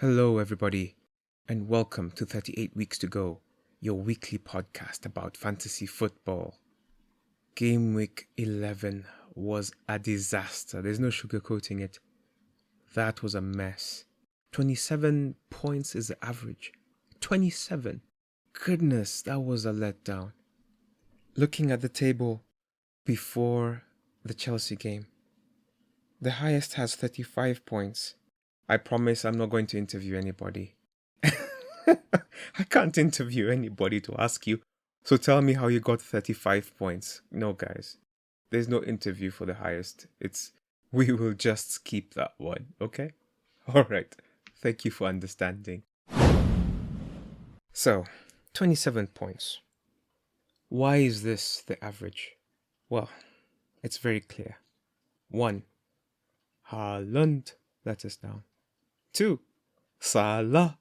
Hello, everybody, and welcome to 38 Weeks to Go, your weekly podcast about fantasy football. Gameweek 11 was a disaster. There's no sugarcoating it. That was a mess. 27 points is the average. 27. Goodness, that was a letdown. Looking at the table before the Chelsea game, the highest has 35 points. I promise I'm not going to interview anybody. I can't interview anybody to ask you, so tell me how you got 35 points. No, guys, there's no interview for the highest. We will just skip that one, okay? Alright, thank you for understanding. So, 27 points. Why is this the average? Well, it's very clear. 1. Haaland let us down. 2. Salah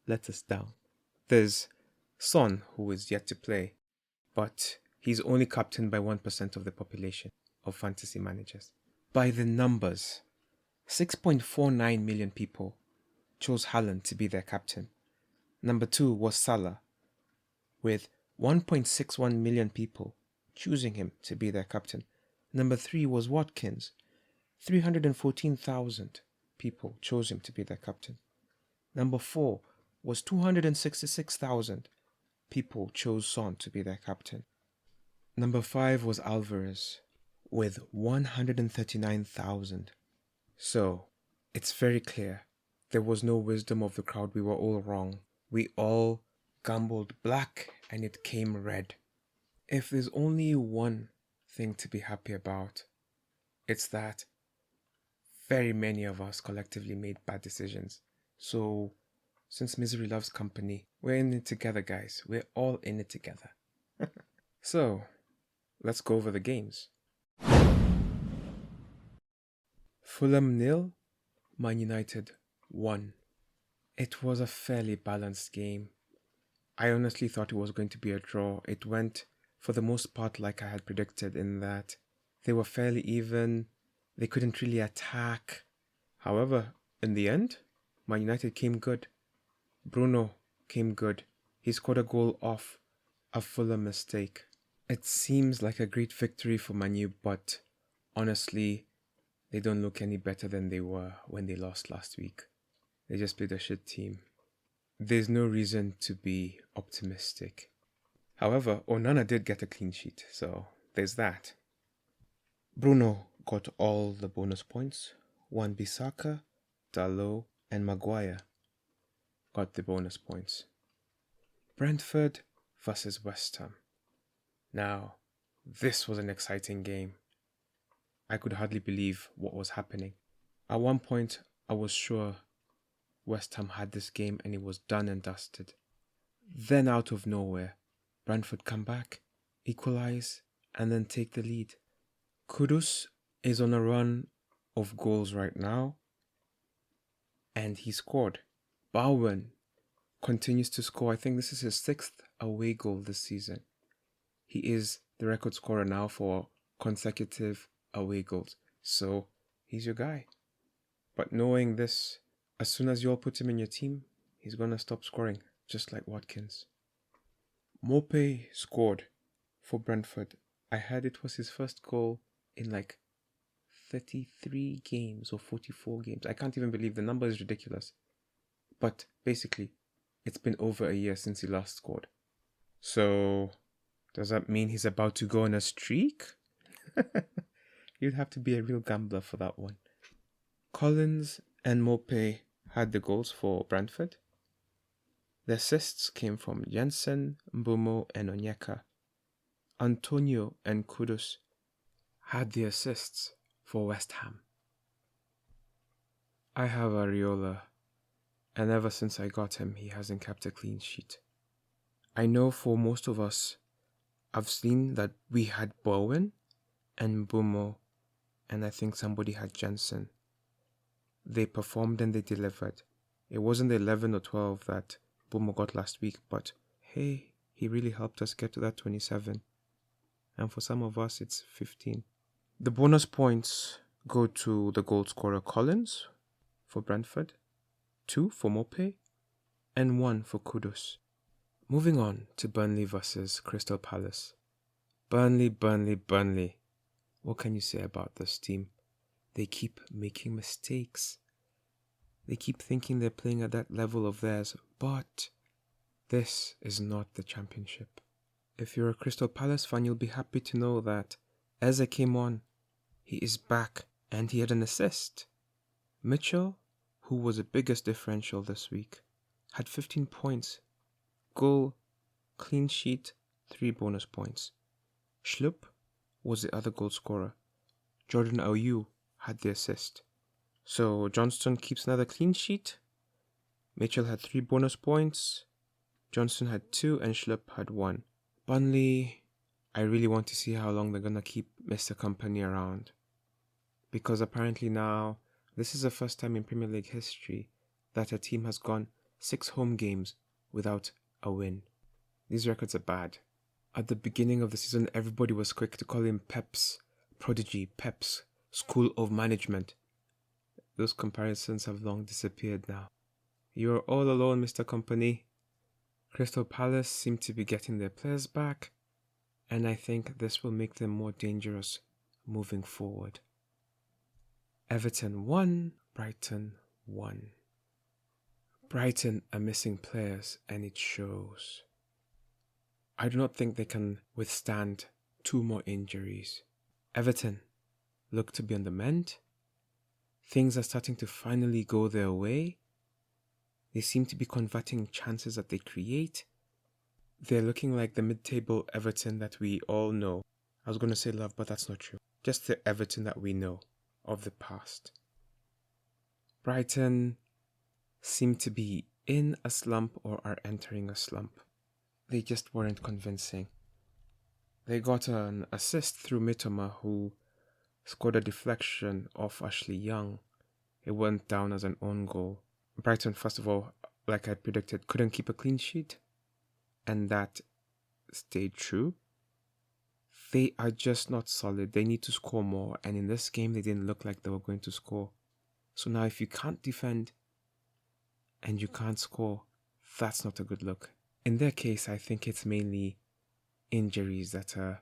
let us down. There's Son, who is yet to play, but he's only captained by 1% of the population of fantasy managers. By the numbers, 6.49 million people chose Haaland to be their captain. Number 2 was Salah, with 1.61 million people choosing him to be their captain. Number 3 was Watkins. 314,000 people chose him to be their captain. Number 4 was 266,000 people chose Son to be their captain. Number 5 was Alvarez with 139,000. So, it's very clear. There was no wisdom of the crowd. We were all wrong. We all gambled black and it came red. If there's only one thing to be happy about, it's that very many of us collectively made bad decisions. So, since misery loves company, we're in it together, guys. We're all in it together. So, let's go over the games. Fulham 0, Man United 1. It was a fairly balanced game. I honestly thought it was going to be a draw. It went, for the most part, like I had predicted, in that they were fairly even. They couldn't really attack. However, in the end, Man United came good. Bruno came good. He scored a goal off a Fulham mistake. It seems like a great victory for Man U, but honestly, they don't look any better than they were when they lost last week. They just played a shit team. There's no reason to be optimistic. However, Onana did get a clean sheet, so there's that. Bruno got all the bonus points. Wan-Bissaka, Dalot, and Maguire got the bonus points. Brentford versus West Ham. Now, this was an exciting game. I could hardly believe what was happening. At one point, I was sure West Ham had this game and it was done and dusted. Then out of nowhere, Brentford come back, equalize, and then take the lead. Kudus is on a run of goals right now, and he scored. Bowen continues to score. I think this is his 6th away goal this season. He is the record scorer now for consecutive away goals. So, he's your guy. But knowing this, as soon as you all put him in your team, he's going to stop scoring, just like Watkins. Mope scored for Brentford. I heard it was his first goal in like 33 games or 44 games. I can't even believe the number is ridiculous. But basically, it's been over a year since he last scored. So, does that mean he's about to go on a streak? You'd have to be a real gambler for that one. Collins and Mope had the goals for Brentford. The assists came from Jensen, Mbumo, and Onyeka. Antonio and Kudus had the assists for West Ham. I have Areola, and ever since I got him, he hasn't kept a clean sheet. I know for most of us, I've seen that we had Bowen and Mbumo, and I think somebody had Jensen. They performed and they delivered. It wasn't the 11 or 12 that Mbumo got last week, but hey, he really helped us get to that 27. And for some of us, it's 15. The bonus points go to the goal scorer Collins for Brentford. 2 for Mope, and 1 for Kudus. Moving on to Burnley versus Crystal Palace. Burnley. What can you say about this team? They keep making mistakes. They keep thinking they're playing at that level of theirs, but this is not the Championship. If you're a Crystal Palace fan, you'll be happy to know that Eze came on. He is back, and he had an assist. Mitchell, who was the biggest differential this week, had 15 points. Goal, clean sheet, 3 bonus points. Schlupp was the other goal scorer. Jordan Ayew had the assist. So Johnston keeps another clean sheet. Mitchell had 3 bonus points. Johnston had 2 and Schlupp had 1. Burnley, I really want to see how long they're going to keep Mr. Company around. Because apparently now, this is the first time in Premier League history that a team has gone 6 home games without a win. These records are bad. At the beginning of the season, everybody was quick to call him Pep's prodigy, Pep's school of management. Those comparisons have long disappeared now. You're all alone, Mr. Company. Crystal Palace seem to be getting their players back, and I think this will make them more dangerous moving forward. Everton 1, Brighton 1. Brighton are missing players, and it shows. I do not think they can withstand 2 more injuries. Everton look to be on the mend. Things are starting to finally go their way. They seem to be converting chances that they create. They're looking like the mid-table Everton that we all know. I was going to say love, but that's not true. Just the Everton that we know of the past. Brighton seem to be in a slump or are entering a slump. They just weren't convincing. They got an assist through Mitoma, who scored a deflection off Ashley Young. It went down as an own goal. Brighton, first of all, like I predicted, couldn't keep a clean sheet, and that stayed true. They are just not solid. They need to score more, and in this game, they didn't look like they were going to score. So now if you can't defend and you can't score, that's not a good look. In their case, I think it's mainly injuries that are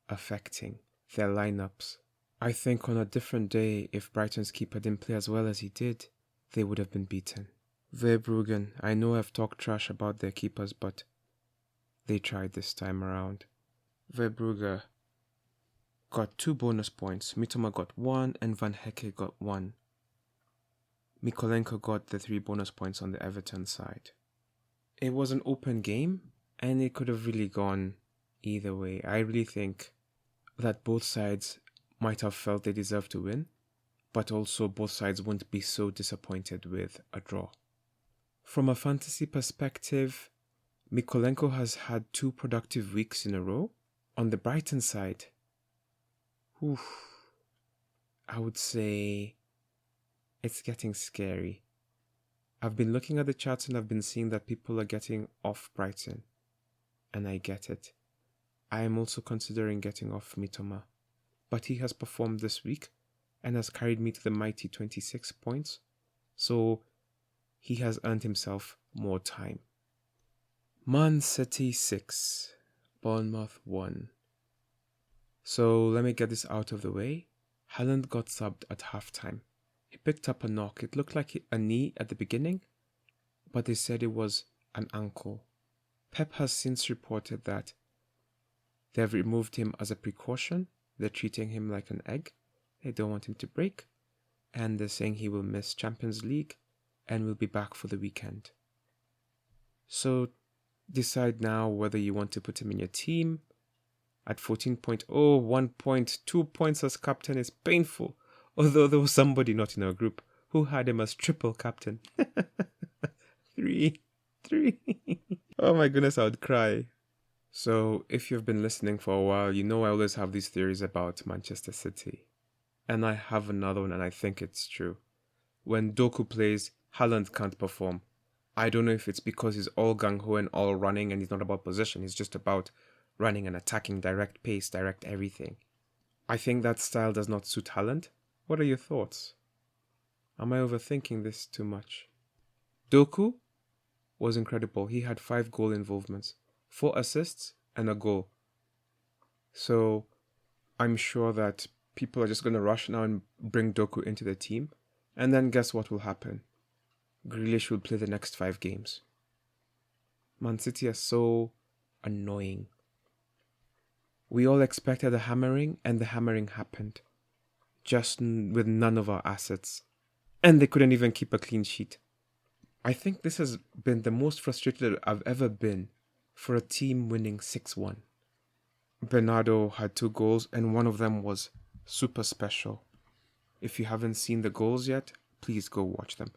affecting their lineups. I think on a different day, if Brighton's keeper didn't play as well as he did, they would have been beaten. Verbruggen, I know I've talked trash about their keepers, but they tried this time around. Verbruggen got 2 bonus points. Mitoma got 1 and Van Hecke got 1. Mikolenko got the 3 bonus points on the Everton side. It was an open game, and it could have really gone either way. I really think that both sides might have felt they deserved to win, but also both sides wouldn't be so disappointed with a draw. From a fantasy perspective, Mikolenko has had 2 productive weeks in a row. On the Brighton side, I would say it's getting scary. I've been looking at the charts and I've been seeing that people are getting off Brighton, and I get it. I am also considering getting off Mitoma, but he has performed this week and has carried me to the mighty 26 points, so he has earned himself more time. Man City 6, Bournemouth 1. So let me get this out of the way. Haaland got subbed at halftime. He picked up a knock. It looked like a knee at the beginning, but they said it was an ankle. Pep has since reported that they've removed him as a precaution. They're treating him like an egg. They don't want him to break. And they're saying he will miss Champions League and will be back for the weekend. So decide now whether you want to put him in your team. At 14.0, 1 point, 2 points as captain is painful. Although there was somebody not in our group who had him as triple captain. 3. Oh my goodness, I would cry. So if you've been listening for a while, you know I always have these theories about Manchester City. And I have another one, and I think it's true. When Doku plays, Haaland can't perform. I don't know if it's because he's all gung-ho and all running and he's not about possession. He's just about running and attacking, direct pace, direct everything. I think that style does not suit Haaland. What are your thoughts? Am I overthinking this too much? Doku was incredible. He had 5 goal involvements, 4 assists, and a goal. So I'm sure that people are just going to rush now and bring Doku into the team. And then guess what will happen? Grealish will play the next 5 games. Man City are so annoying. We all expected a hammering, and the hammering happened. Just with none of our assets. And they couldn't even keep a clean sheet. I think this has been the most frustrated I've ever been for a team winning 6-1. Bernardo had 2 goals, and one of them was super special. If you haven't seen the goals yet, please go watch them.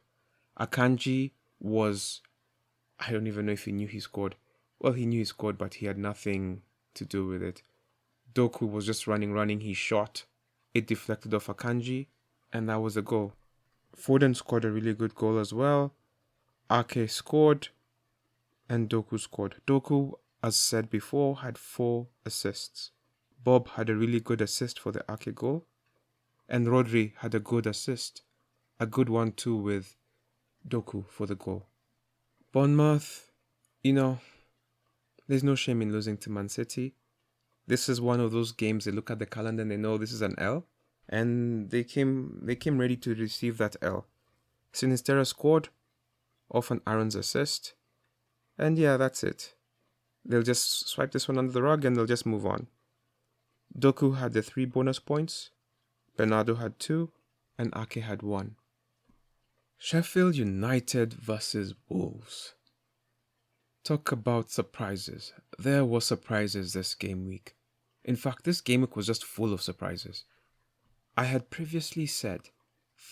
Akanji was... I don't even know if he knew he scored. Well, he knew he scored, but he had nothing to do with it. Doku was just running, he shot. It deflected off Akanji, and that was a goal. Foden scored a really good goal as well. Ake scored, and Doku scored. Doku, as said before, had 4 assists. Bob had a really good assist for the Ake goal, and Rodri had a good assist. A good one too with Doku for the goal. Bournemouth, there's no shame in losing to Man City. This is one of those games they look at the calendar and they know this is an L, and they came ready to receive that L. Sinistera scored off an Aaron's assist, and yeah, that's it. They'll just swipe this one under the rug and they'll just move on. Doku had the 3 bonus points, Bernardo had 2, and Ake had 1. Sheffield United versus Wolves. Talk about surprises. There were surprises this game week. In fact, this game week was just full of surprises. I had previously said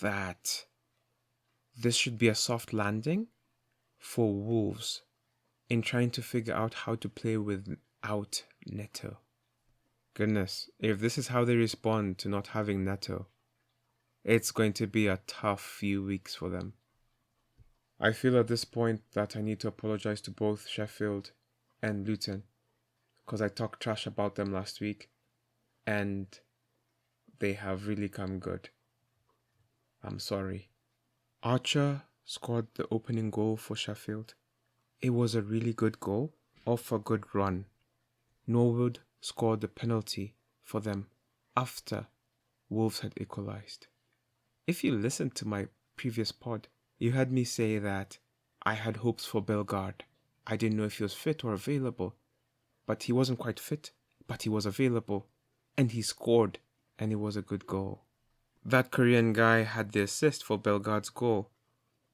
that this should be a soft landing for Wolves in trying to figure out how to play without Neto. Goodness, if this is how they respond to not having Neto, it's going to be a tough few weeks for them. I feel at this point that I need to apologize to both Sheffield and Luton because I talked trash about them last week and they have really come good. I'm sorry. Archer scored the opening goal for Sheffield. It was a really good goal off a good run. Norwood scored the penalty for them after Wolves had equalized. If you listened to my previous pod, you heard me say that I had hopes for Bellegarde. I didn't know if he was fit or available, but he wasn't quite fit, but he was available, and he scored, and it was a good goal. That Korean guy had the assist for Bellegarde's goal.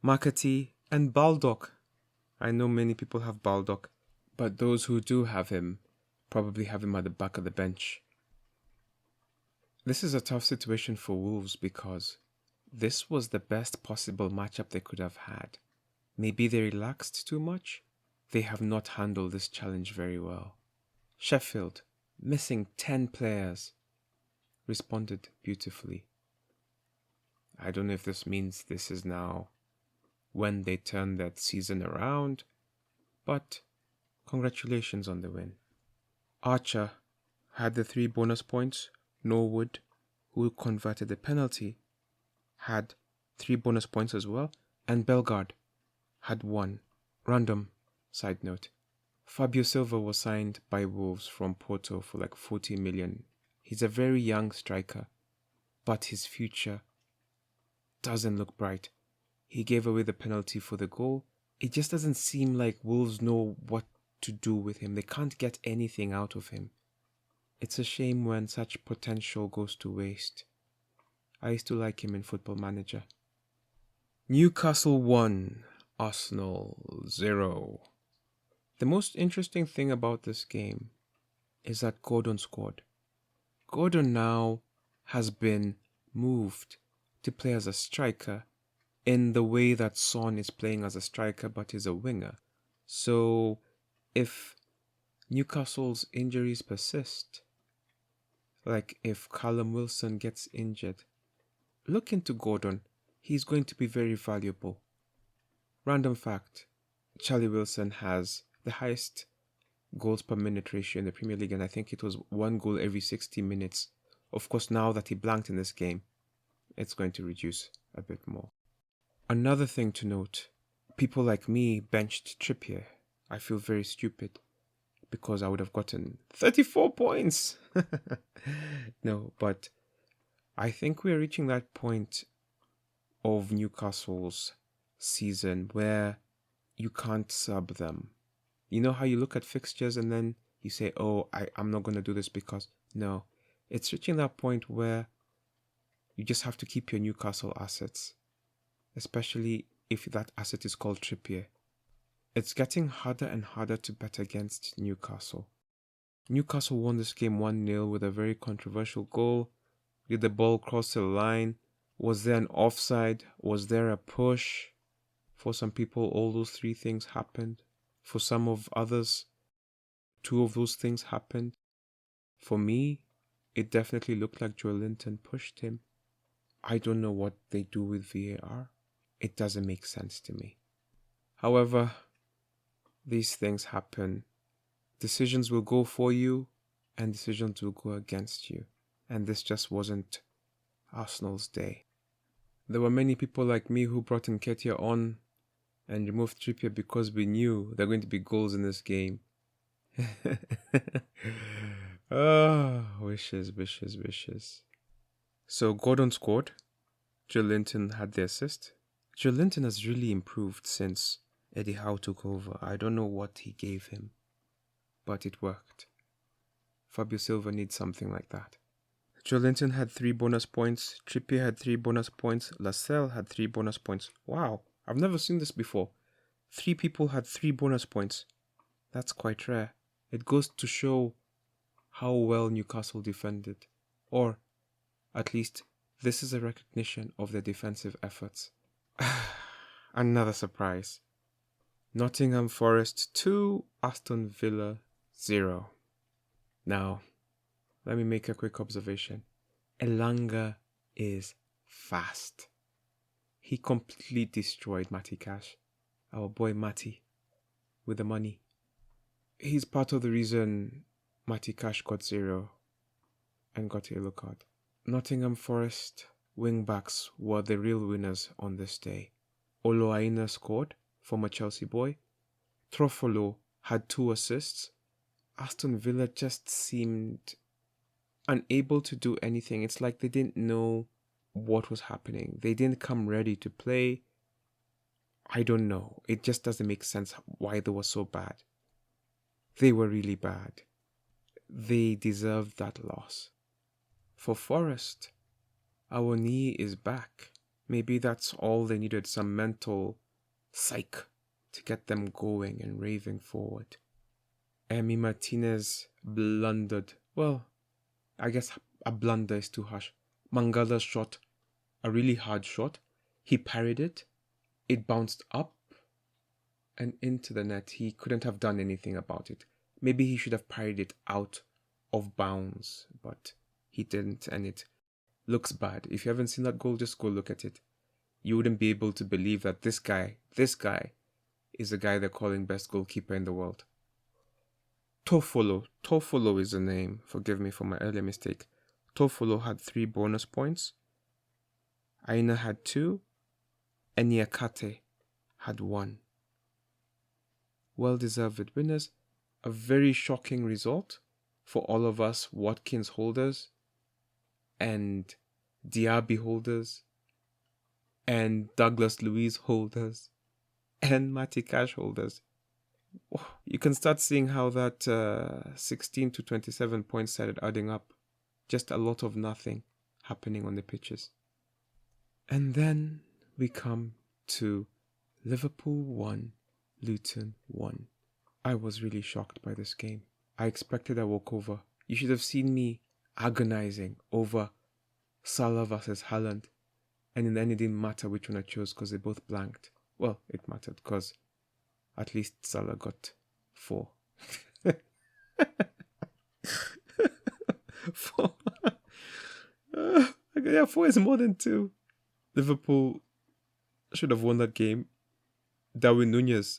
Makati and Baldock. I know many people have Baldock, but those who do have him probably have him at the back of the bench. This is a tough situation for Wolves because this was the best possible matchup they could have had. Maybe they relaxed too much? They have not handled this challenge very well. Sheffield, missing 10 players, responded beautifully. I don't know if this means this is now when they turn that season around, but congratulations on the win. Archer had the 3 bonus points. Norwood, who converted the penalty, had 3 bonus points as well, and Bellegarde had 1. Random side note. Fabio Silva was signed by Wolves from Porto for like 40 million. He's a very young striker, but his future doesn't look bright. He gave away the penalty for the goal. It just doesn't seem like Wolves know what to do with him. They can't get anything out of him. It's a shame when such potential goes to waste. I used to like him in Football Manager. Newcastle 1, Arsenal 0. The most interesting thing about this game is that Gordon scored. Gordon now has been moved to play as a striker in the way that Son is playing as a striker but is a winger. So if Newcastle's injuries persist, like if Callum Wilson gets injured, look into Gordon. He's going to be very valuable. Random fact, Charlie Wilson has the highest goals per minute ratio in the Premier League, and I think it was 1 goal every 60 minutes. Of course, now that he blanked in this game, it's going to reduce a bit more. Another thing to note, people like me benched Trippier. I feel very stupid because I would have gotten 34 points. No, but I think we're reaching that point of Newcastle's season where you can't sub them. You know how you look at fixtures and then you say, oh, I'm not going to do this because... No, it's reaching that point where you just have to keep your Newcastle assets, especially if that asset is called Trippier. It's getting harder and harder to bet against Newcastle. Newcastle won this game 1-0 with a very controversial goal. Did the ball cross the line? Was there an offside? Was there a push? For some people, all those three things happened. For some of others, two of those things happened. For me, it definitely looked like Joe Linton pushed him. I don't know what they do with VAR. It doesn't make sense to me. However, these things happen. Decisions will go for you and decisions will go against you. And this just wasn't Arsenal's day. There were many people like me who brought Nketiah on and removed Trippier because we knew there were going to be goals in this game. Oh, wishes. So Gordon scored. Joe Linton had the assist. Joe Linton has really improved since Eddie Howe took over. I don't know what he gave him, but it worked. Fabio Silva needs something like that. Joe Linton had 3 bonus points. Trippier had 3 bonus points. Lascelles had 3 bonus points. Wow, I've never seen this before. 3 people had 3 bonus points. That's quite rare. It goes to show how well Newcastle defended. Or, at least, this is a recognition of their defensive efforts. Another surprise. Nottingham Forest 2, Aston Villa 0. Now, let me make a quick observation. Elanga is fast. He completely destroyed Matty Cash. Our boy Matty, with the money. He's part of the reason Matty Cash got 0 and got a yellow card. Nottingham Forest wing-backs were the real winners on this day. Oloaina scored, former Chelsea boy. Trofolo had 2 assists. Aston Villa just seemed unable to do anything. It's like they didn't know what was happening. They didn't come ready to play. I don't know. It just doesn't make sense why they were so bad. They were really bad. They deserved that loss. For Forest, our knee is back. Maybe that's all they needed, some mental psych to get them going and raving forward. Emi Martinez blundered. Well, I guess a blunder is too harsh. Mangala's shot, a really hard shot. He parried it. It bounced up and into the net. He couldn't have done anything about it. Maybe he should have parried it out of bounds, but he didn't, and it looks bad. If you haven't seen that goal, just go look at it. You wouldn't be able to believe that this guy is the guy they're calling best goalkeeper in the world. Tofolo is the name. Forgive me for my earlier mistake. Tofolo had 3 bonus points. Aina had 2. And Niakate had 1. Well-deserved winners. A very shocking result for all of us Watkins holders and Diaby holders and Douglas Luiz holders and Matty Cash holders. You can start seeing how that 16 to 27 points started adding up. Just a lot of nothing happening on the pitches. And then we come to Liverpool 1, Luton 1. I was really shocked by this game. I expected a walkover. You should have seen me agonizing over Salah versus Haaland. And in the end, it didn't matter which one I chose because they both blanked. Well, it mattered because at least Salah got 4. 4. Yeah, 4 is more than 2. Liverpool should have won that game. Darwin Núñez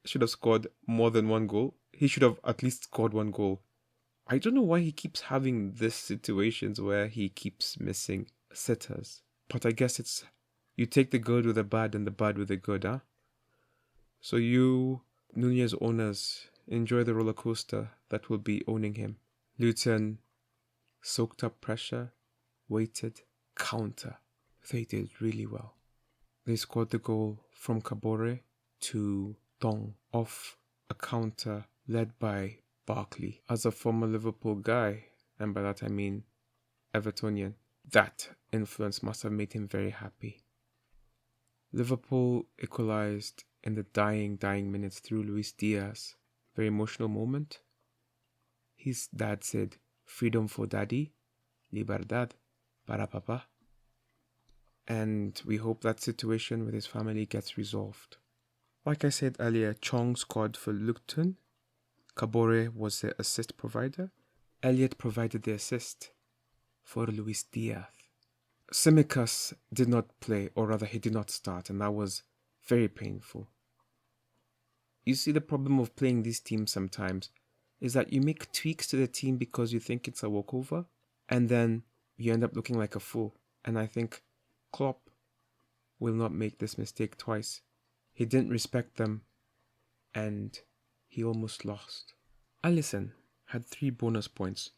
should have scored more than 1 goal. He should have at least scored 1 goal. I don't know why he keeps having these situations where he keeps missing sitters. But I guess it's you take the good with the bad and the bad with the good, huh? So you, Nunez owners, enjoy the roller coaster that will be owning him. Luton soaked up pressure, waited, counter. They did really well. They scored the goal from Kabore to Dong off a counter led by Barkley. As a former Liverpool guy, and by that I mean Evertonian, that influence must have made him very happy. Liverpool equalised in the dying minutes through Luis Diaz. Very emotional moment. His dad said, "Freedom for daddy, libertad para papa." And we hope that situation with his family gets resolved. Like I said earlier, Chong scored for Luton. Kabore was the assist provider. Elliott provided the assist for Luis Diaz. Tsimikas did not play, or rather he did not start, and that was very painful. You see, the problem of playing these teams sometimes is that you make tweaks to the team because you think it's a walkover, and then you end up looking like a fool. And I think Klopp will not make this mistake twice. He didn't respect them, and he almost lost. Alisson had 3 bonus points,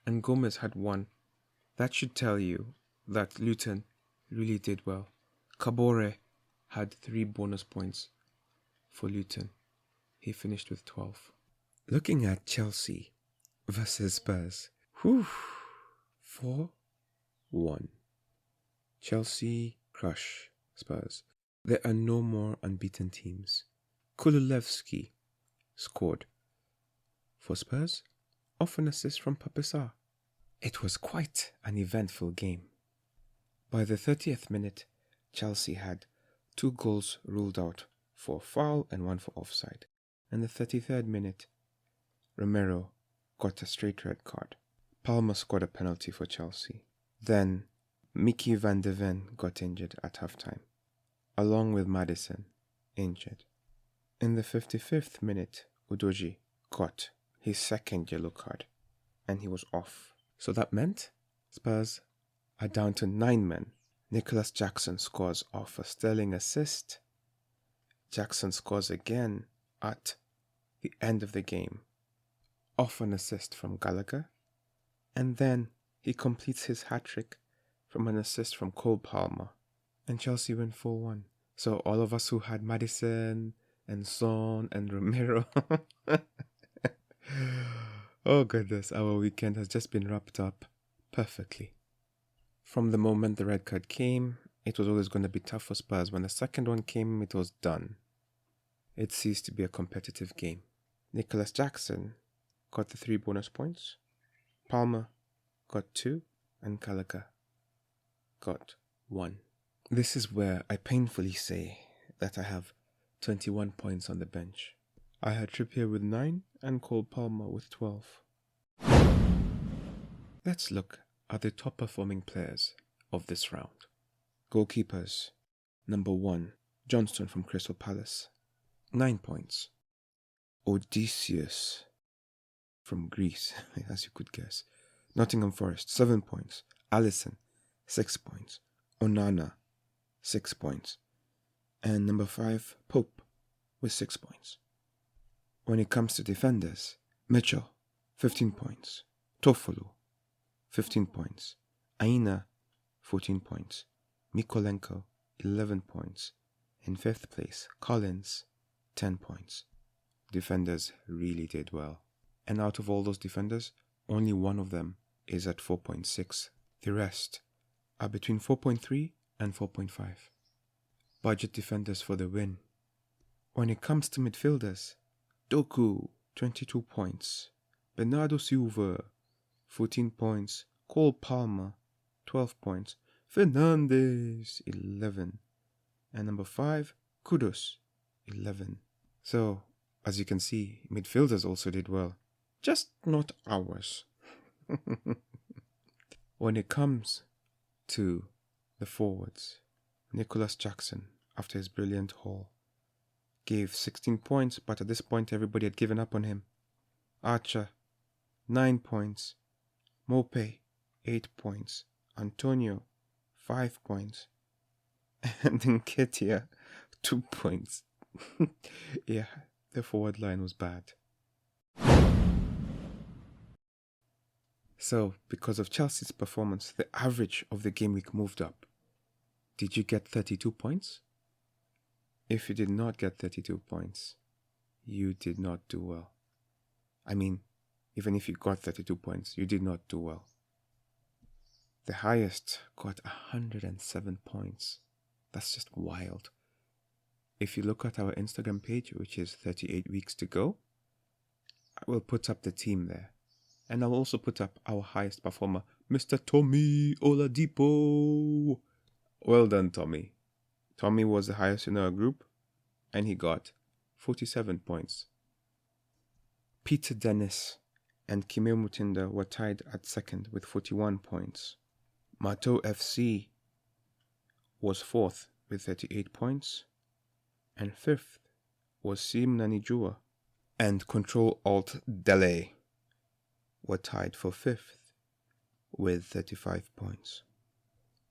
and Gomez had 1. That should tell you that Luton really did well. Kabore had 3 bonus points for Luton. He finished with 12. Looking at Chelsea versus Spurs. 4-1. Chelsea crush Spurs. There are no more unbeaten teams. Kululevsky scored for Spurs off an assist from Papissar. It was quite an eventful game. By the 30th minute, Chelsea had 2 goals ruled out for foul and 1 for offside. And the 33rd minute, Romero got a straight red card. Palmer scored a penalty for Chelsea. Then Mickey van de Ven got injured at halftime, along with Maddison, injured. In the 55th minute, Udoji got his 2nd yellow card, and he was off. So that meant Spurs are down to 9 men. Nicholas Jackson scores off a Sterling assist. Jackson scores again at the end of the game, off an assist from Gallagher. And then he completes his hat-trick from an assist from Cole Palmer. And Chelsea win 4-1. So all of us who had Maddison and Son and Romero. Oh goodness, our weekend has just been wrapped up perfectly. From the moment the red card came, it was always going to be tough for Spurs. When the second one came, it was done. It ceased to be a competitive game. Nicholas Jackson got the 3 bonus points. Palmer got 2, and Gallagher got 1. This is where I painfully say that I have 21 points on the bench. I had Trippier with 9 and Cole Palmer with 12. Let's look at the top performing players of this round. Goalkeepers. Number 1, Johnston from Crystal Palace, 9 points. Odysseus from Greece, as you could guess. Nottingham Forest, 7 points. Alisson, 6 points. Onana, 6 points. And number 5, Pope, with 6 points. When it comes to defenders, Mitchell, 15 points. Toffolo, 15 points. Aina, 14 points. Mikolenko, 11 points. In 5th place, Collins, 10 points. Defenders really did well. And out of all those defenders, only one of them is at 4.6. The rest are between 4.3 and 4.5. Budget defenders for the win. When it comes to midfielders, Doku, 22 points. Bernardo Silva, 14 points. Cole Palmer, 12 points. Fernandes, 11. And number 5, Kudus, 11. So, as you can see, midfielders also did well. Just not ours. When it comes to the forwards, Nicholas Jackson, after his brilliant haul, gave 16 points, but at this point everybody had given up on him. Archer, 9 points. Mope, 8 points. Antonio, 5 points. And Nketiah, 2 points. Yeah, the forward line was bad. So, because of Chelsea's performance, the average of the game week moved up. Did you get 32 points? If you did not get 32 points, you did not do well. I mean, even if you got 32 points, you did not do well. The highest got 107 points. That's just wild. If you look at our Instagram page, which is 38 weeks to go, I will put up the team there. And I'll also put up our highest performer, Mr. Tommy Oladipo. Well done, Tommy. Tommy was the highest in our group, and he got 47 points. Peter Dennis and Kime Mutinda were tied at second with 41 points. Mato FC was fourth with 38 points, and fifth was Sim Nanijua and Control Alt Delay were tied for fifth with 35 points.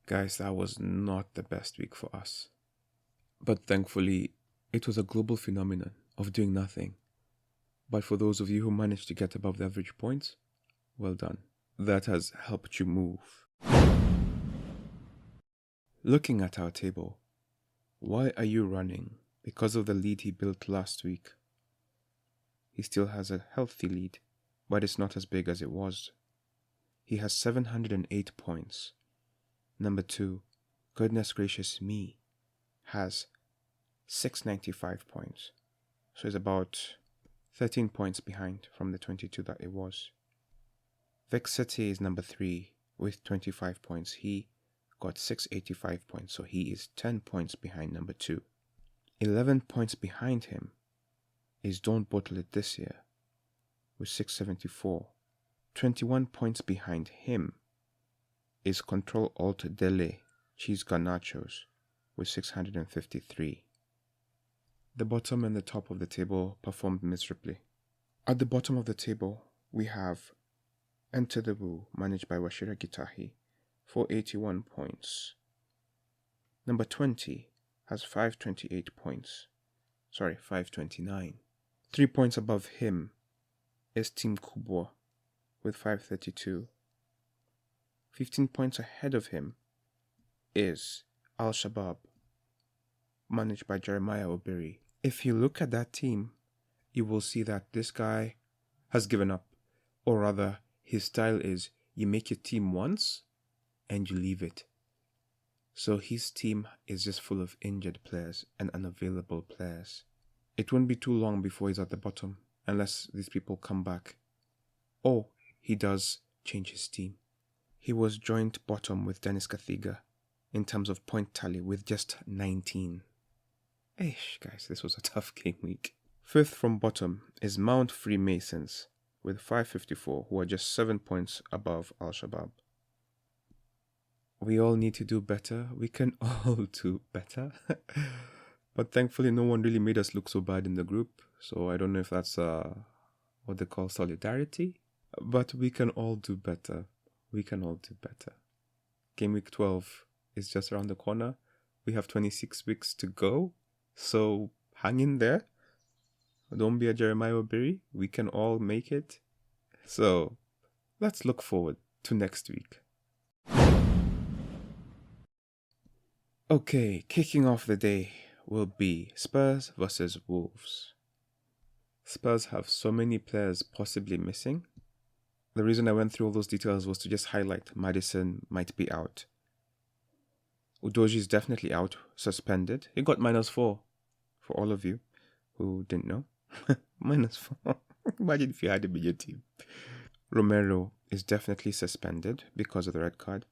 Guys, that was not the best week for us. But thankfully, it was a global phenomenon of doing nothing. But for those of you who managed to get above the average points, well done. That has helped you move. Looking at our table, why are you running? Because of the lead he built last week. He still has a healthy lead, but it's not as big as it was. He has 708 points. Number 2, goodness gracious me, has 695 points. So it's about 13 points behind from the 22 that it was. Vic City is number 3 with 25 points. He got 685 points, so he is 10 points behind number 2. 11 points behind him is Don't Bottle It This Year with 674. 21 points behind him is Control Alt Dele Cheese Garnachos with 653. The bottom and the top of the table performed miserably. At the bottom of the table, we have Enter the Woo, managed by Washira Gitahi, 481 points. Number 20 has 528 points. 529. 3 points above him is Team Kubwa with 532. 15 points ahead of him is Al-Shabaab, managed by Jeremiah Obiri. If you look at that team, you will see that this guy has given up. Or rather, his style is you make your team once and you leave it. So his team is just full of injured players and unavailable players. It won't be too long before he's at the bottom, unless these people come back. Or he does change his team. He was joint bottom with Dennis Kathiga in terms of point tally with just 19. Guys, this was a tough game week. Fifth from bottom is Mount Freemasons with 554, who are just 7 points above Al-Shabaab. We all need to do better. We can all do better. But thankfully, no one really made us look so bad in the group. So I don't know if that's what they call solidarity. But we can all do better. We can all do better. Game week 12 is just around the corner. We have 26 weeks to go. So hang in there. Don't be a Jeremiah Obiri. We can all make it. So let's look forward to next week. Okay, kicking off the day will be Spurs versus Wolves. Spurs have so many players possibly missing. The reason I went through all those details was to just highlight Maddison might be out. Udoji is definitely out, suspended. He got -4 for all of you who didn't know. -4. Imagine if you had him in your team. Romero is definitely suspended because of the red card.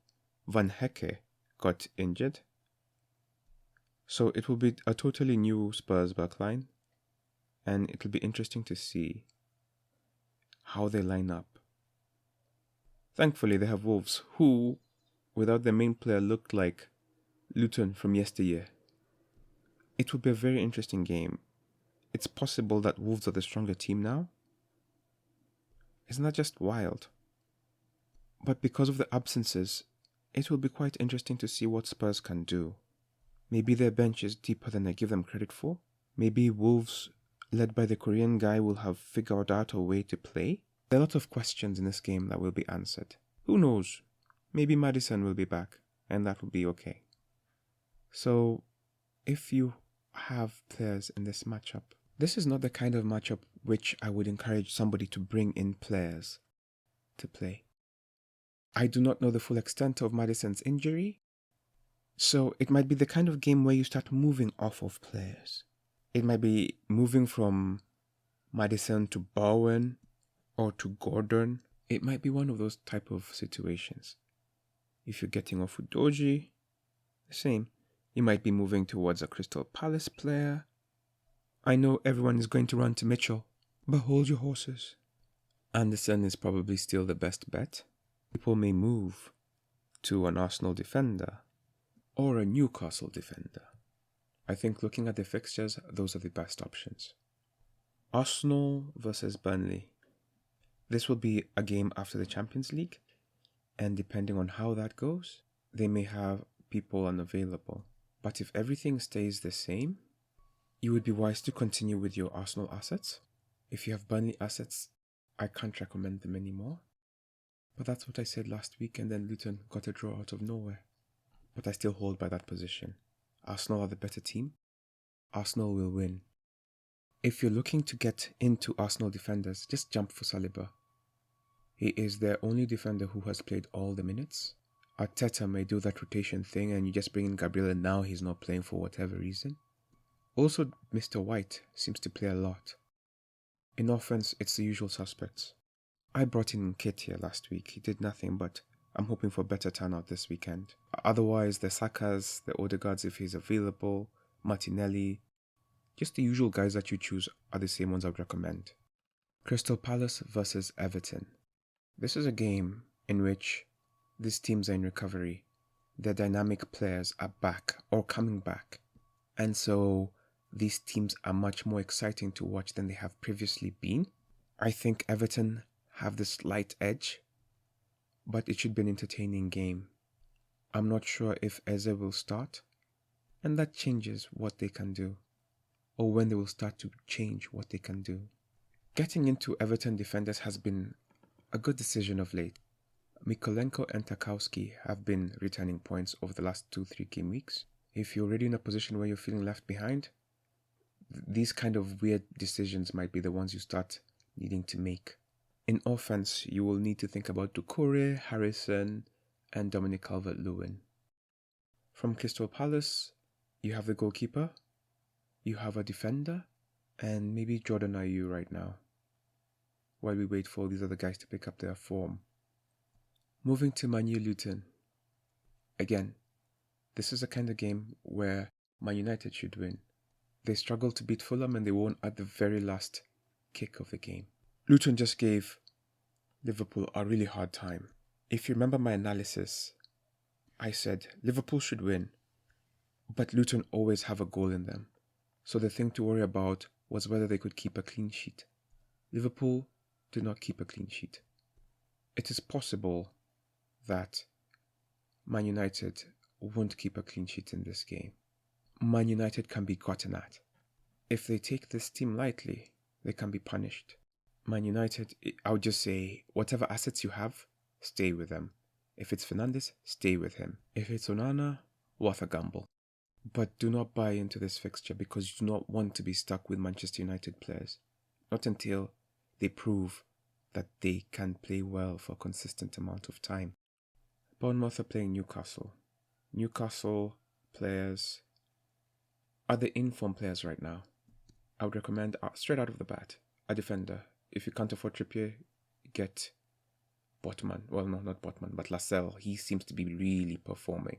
Van Hecke got injured. So it will be a totally new Spurs backline, and it'll be interesting to see how they line up. Thankfully, they have Wolves, who, without their main player, looked like Luton from yesteryear. It will be a very interesting game. It's possible that Wolves are the stronger team now. Isn't that just wild? But because of the absences, it will be quite interesting to see what Spurs can do. Maybe their bench is deeper than I give them credit for. Maybe Wolves, led by the Korean guy, will have figured out a way to play. There are a lot of questions in this game that will be answered. Who knows? Maybe Madison will be back, and that will be okay. So, if you have players in this matchup, this is not the kind of matchup which I would encourage somebody to bring in players to play. I do not know the full extent of Madison's injury, so it might be the kind of game where you start moving off of players. It might be moving from Madison to Bowen or to Gordon. It might be one of those type of situations. If you're getting off with Doji, the same. You might be moving towards a Crystal Palace player. I know everyone is going to run to Mitchell, but hold your horses. Anderson is probably still the best bet. People may move to an Arsenal defender or a Newcastle defender. I think looking at the fixtures, those are the best options. Arsenal versus Burnley. This will be a game after the Champions League, and depending on how that goes, they may have people unavailable. But if everything stays the same, you would be wise to continue with your Arsenal assets. If you have Burnley assets, I can't recommend them anymore. But that's what I said last week, and then Luton got a draw out of nowhere. But I still hold by that position. Arsenal are the better team. Arsenal will win. If you're looking to get into Arsenal defenders, just jump for Saliba. He is their only defender who has played all the minutes. Arteta may do that rotation thing and you just bring in Gabriel and now he's not playing for whatever reason. Also, Mr. White seems to play a lot. In offense, it's the usual suspects. I brought in Nketiah last week. He did nothing, but I'm hoping for better turnout this weekend. Otherwise, the Sakas, the Odegaards if he's available, Martinelli, just the usual guys that you choose are the same ones I would recommend. Crystal Palace versus Everton. This is a game in which these teams are in recovery. Their dynamic players are back or coming back. And so these teams are much more exciting to watch than they have previously been. I think Everton have the slight edge, but it should be an entertaining game. I'm not sure if Eze will start, and that changes what they can do, or when they will start to change what they can do. Getting into Everton defenders has been a good decision of late. Mikolenko and Tarkowski have been returning points over the last 2-3 game weeks. If you're already in a position where you're feeling left behind, these kind of weird decisions might be the ones you start needing to make. In offense, you will need to think about Doucouré, Harrison, and Dominic Calvert-Lewin. From Crystal Palace, you have the goalkeeper, you have a defender, and maybe Jordan Ayew right now, while we wait for these other guys to pick up their form. Moving to Man U Luton. Again, this is a kind of game where Man United should win. They struggled to beat Fulham and they won at the very last kick of the game. Luton just gave Liverpool a really hard time. If you remember my analysis, I said Liverpool should win, but Luton always have a goal in them. So the thing to worry about was whether they could keep a clean sheet. Liverpool did not keep a clean sheet. It is possible that Man United won't keep a clean sheet in this game. Man United can be gotten at. If they take this team lightly, they can be punished. Man United, I would just say, whatever assets you have, stay with them. If it's Fernandes, stay with him. If it's Onana, worth a gamble. But do not buy into this fixture because you do not want to be stuck with Manchester United players. Not until they prove that they can play well for a consistent amount of time. Bournemouth are playing Newcastle. Newcastle players are the in-form players right now. I would recommend, straight out of the bat, a defender. If you can't afford Trippier, get Botman. Well, no, not Botman, but Lascelles. He seems to be really performing.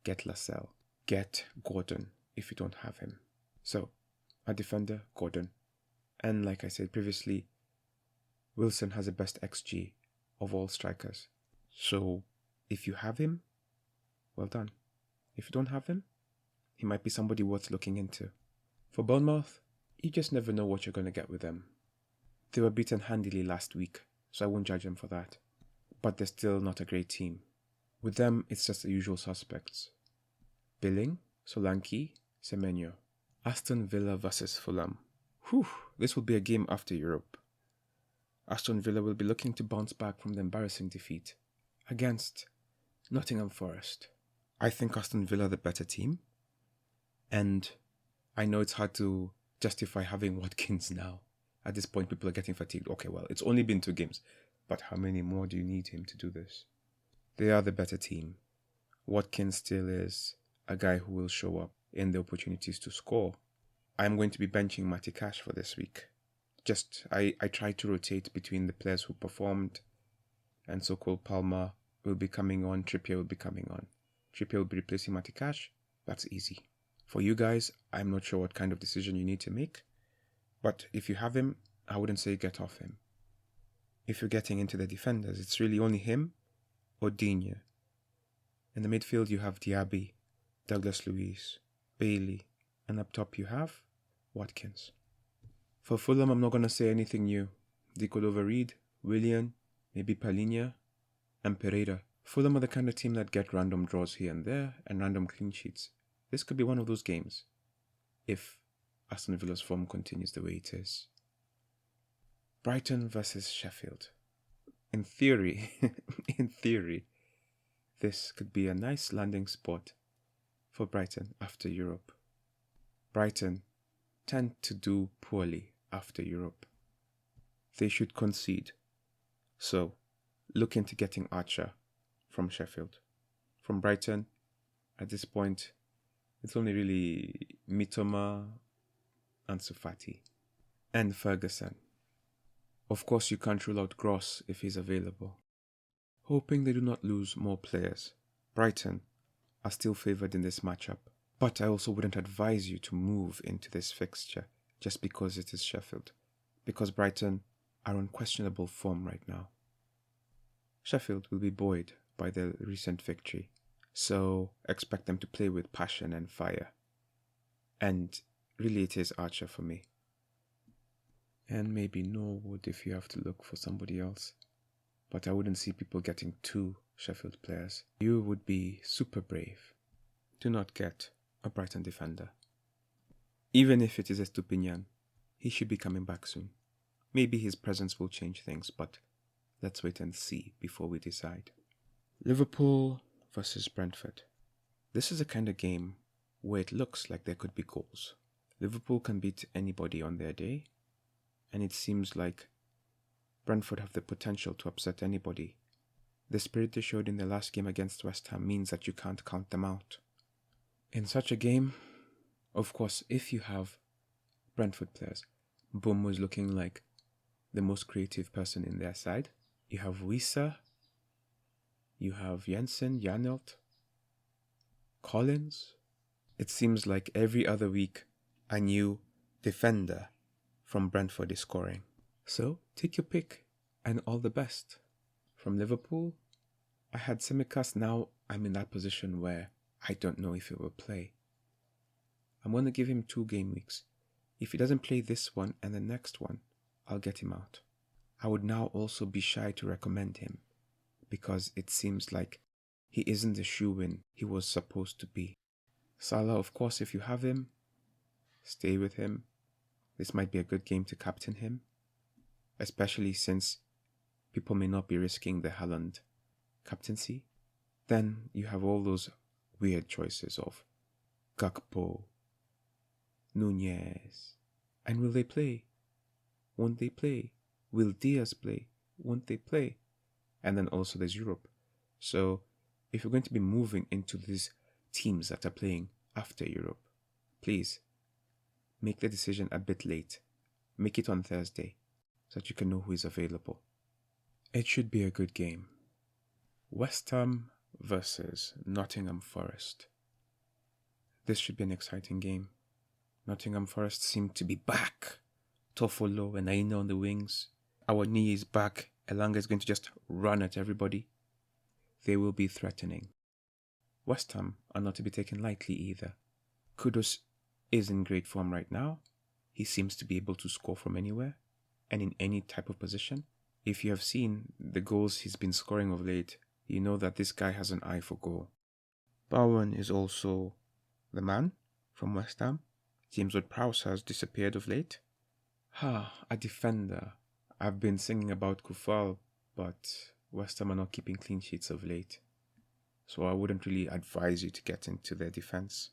Get Lascelles. Get Gordon if you don't have him. So, a defender, Gordon. And like I said previously, Wilson has the best XG of all strikers. So, if you have him, well done. If you don't have him, he might be somebody worth looking into. For Bournemouth, you just never know what you're going to get with them. They were beaten handily last week, so I won't judge them for that. But they're still not a great team. With them, it's just the usual suspects. Billing, Solanke, Semenyo. Aston Villa versus Fulham. Whew, this will be a game after Europe. Aston Villa will be looking to bounce back from the embarrassing defeat against Nottingham Forest. I think Aston Villa are the better team, and I know it's hard to justify having Watkins now. At this point, people are getting fatigued. Okay, well, it's only been 2 games, but how many more do you need him to do this? They are the better team. Watkins still is a guy who will show up in the opportunities to score. I'm going to be benching Matty Cash for this week. I try to rotate between the players who performed, and so-called Palmer will be coming on, Trippier will be coming on. Trippier will be replacing Matty Cash. That's easy. For you guys, I'm not sure what kind of decision you need to make, but if you have him, I wouldn't say get off him. If you're getting into the defenders, it's really only him or Digne. In the midfield, you have Diaby, Douglas Luiz, Bailey, and up top you have Watkins. For Fulham, I'm not going to say anything new. They could overread Willian, maybe Palhinha, and Pereira. Fulham are the kind of team that get random draws here and there and random clean sheets. This could be one of those games, if Aston Villa's form continues the way it is. Brighton versus Sheffield. In theory, this could be a nice landing spot for Brighton after Europe. Brighton tend to do poorly after Europe. They should concede. So, look into getting Archer from Sheffield. From Brighton, at this point, it's only really Mitoma, Ansu Fati, and Ferguson. Of course, you can't rule out Gross if he's available. Hoping they do not lose more players, Brighton are still favoured in this matchup. But I also wouldn't advise you to move into this fixture just because it is Sheffield, because Brighton are on questionable form right now. Sheffield will be buoyed by their recent victory, so expect them to play with passion and fire. And really it is Archer for me. And maybe Norwood if you have to look for somebody else. But I wouldn't see people getting 2 Sheffield players. You would be super brave. Do not get a Brighton defender. Even if it is Estupinian, he should be coming back soon. Maybe his presence will change things, but let's wait and see before we decide. Liverpool versus Brentford. This is a kind of game where it looks like there could be goals. Liverpool can beat anybody on their day, and it seems like Brentford have the potential to upset anybody. The spirit they showed in their last game against West Ham means that you can't count them out. In such a game, of course, if you have Brentford players, Bomo is looking like the most creative person in their side. You have Wissa, you have Jensen, Janelt, Collins. It seems like every other week a new defender from Brentford is scoring. So take your pick and all the best. From Liverpool, I had Tsimikas. Now I'm in that position where I don't know if he will play. I'm going to give him 2 game weeks. If he doesn't play this one and the next one, I'll get him out. I would now also be shy to recommend him because it seems like he isn't the shoo-in he was supposed to be. Salah, of course, if you have him, stay with him. This might be a good game to captain him, especially since people may not be risking the Haaland captaincy. Then you have all those weird choices of Gakpo, Nunez. And will they play? Won't they play? Will Diaz play? Won't they play? And then also there's Europe. So if you're going to be moving into these teams that are playing after Europe, please make the decision a bit late. Make it on Thursday so that you can know who is available. It should be a good game. West Ham versus Nottingham Forest. This should be an exciting game. Nottingham Forest seem to be back. Toffolo and Aina on the wings. Our knee is back. Elanga is going to just run at everybody. They will be threatening. West Ham are not to be taken lightly either. Kudus is in great form right now. He seems to be able to score from anywhere and in any type of position. If you have seen the goals he's been scoring of late, you know that this guy has an eye for goal. Bowen is also the man from West Ham. James Ward-Prowse has disappeared of late. A defender. I've been singing about Kufal, but West Ham are not keeping clean sheets of late. So I wouldn't really advise you to get into their defense,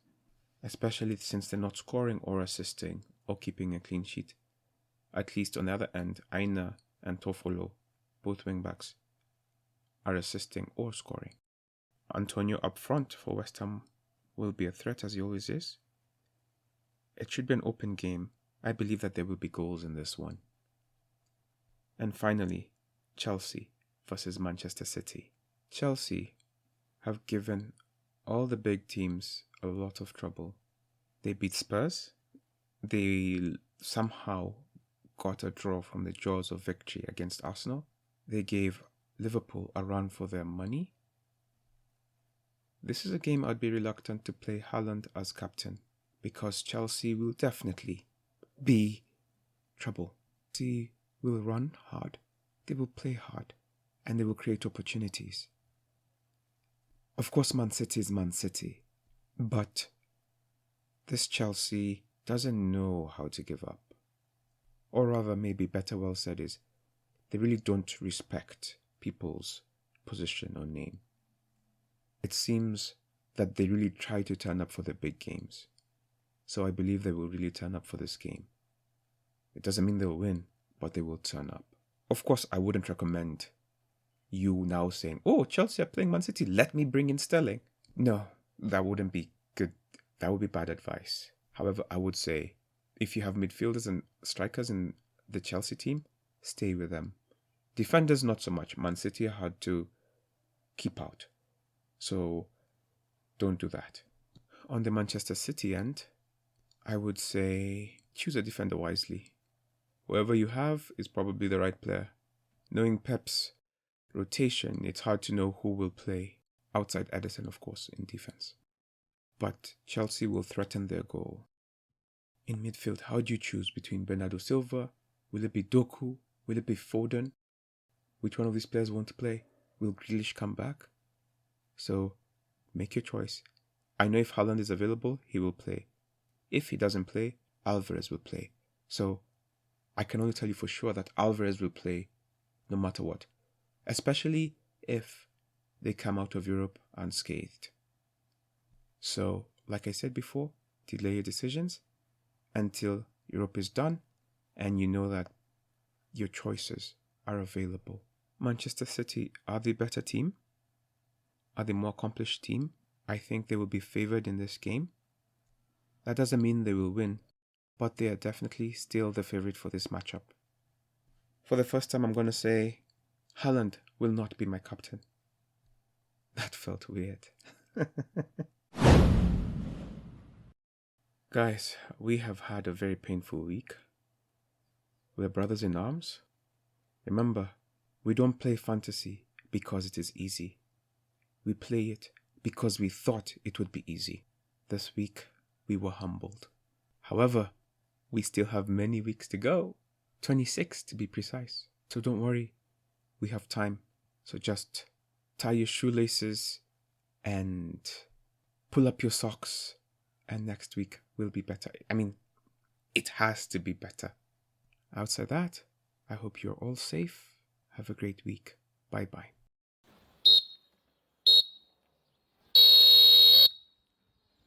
especially since they're not scoring or assisting or keeping a clean sheet. At least on the other end, Aina and Tofolo, both wingbacks, are assisting or scoring. Antonio up front for West Ham will be a threat, as he always is. It should be an open game. I believe that there will be goals in this one. And finally, Chelsea versus Manchester City. Chelsea have given all the big teams a lot of trouble. They beat Spurs. They somehow got a draw from the jaws of victory against Arsenal. They gave Liverpool a run for their money. This is a game I'd be reluctant to play Haaland as captain, because Chelsea will definitely be trouble. Chelsea will run hard, they will play hard, and they will create opportunities. Of course, Man City is Man City, but this Chelsea doesn't know how to give up. Or rather, maybe better well said is, they really don't respect people's position or name. It seems that they really try to turn up for the big games. So I believe they will really turn up for this game. It doesn't mean they'll win, but they will turn up. Of course, I wouldn't recommend you now saying, oh, Chelsea are playing Man City, let me bring in Sterling. No, that wouldn't be good. That would be bad advice. However, I would say, if you have midfielders and strikers in the Chelsea team, stay with them. Defenders, not so much. Man City are hard to keep out. So, don't do that. On the Manchester City end, I would say choose a defender wisely. Whoever you have is probably the right player. Knowing Pep's rotation, it's hard to know who will play, outside Ederson, of course, in defense. But Chelsea will threaten their goal. In midfield, how do you choose between Bernardo Silva? Will it be Doku? Will it be Foden? Which one of these players want to play? Will Grealish come back? So, make your choice. I know if Haaland is available, he will play. If he doesn't play, Alvarez will play. So, I can only tell you for sure that Alvarez will play no matter what. Especially if they come out of Europe unscathed. So, like I said before, delay your decisions until Europe is done and you know that your choices are available. Manchester City are the better team, are the more accomplished team. I think they will be favored in this game. That doesn't mean they will win, but they are definitely still the favorite for this matchup. For the first time, I'm going to say Haaland will not be my captain. That felt weird. Guys, we have had a very painful week. We're brothers in arms. Remember, we don't play fantasy because it is easy. We play it because we thought it would be easy. This week, we were humbled. However, we still have many weeks to go. 26 to be precise. So don't worry, we have time. So just tie your shoelaces and pull up your socks, and next week will be better. I mean, it has to be better. Outside that, I hope you're all safe. Have a great week. Bye-bye.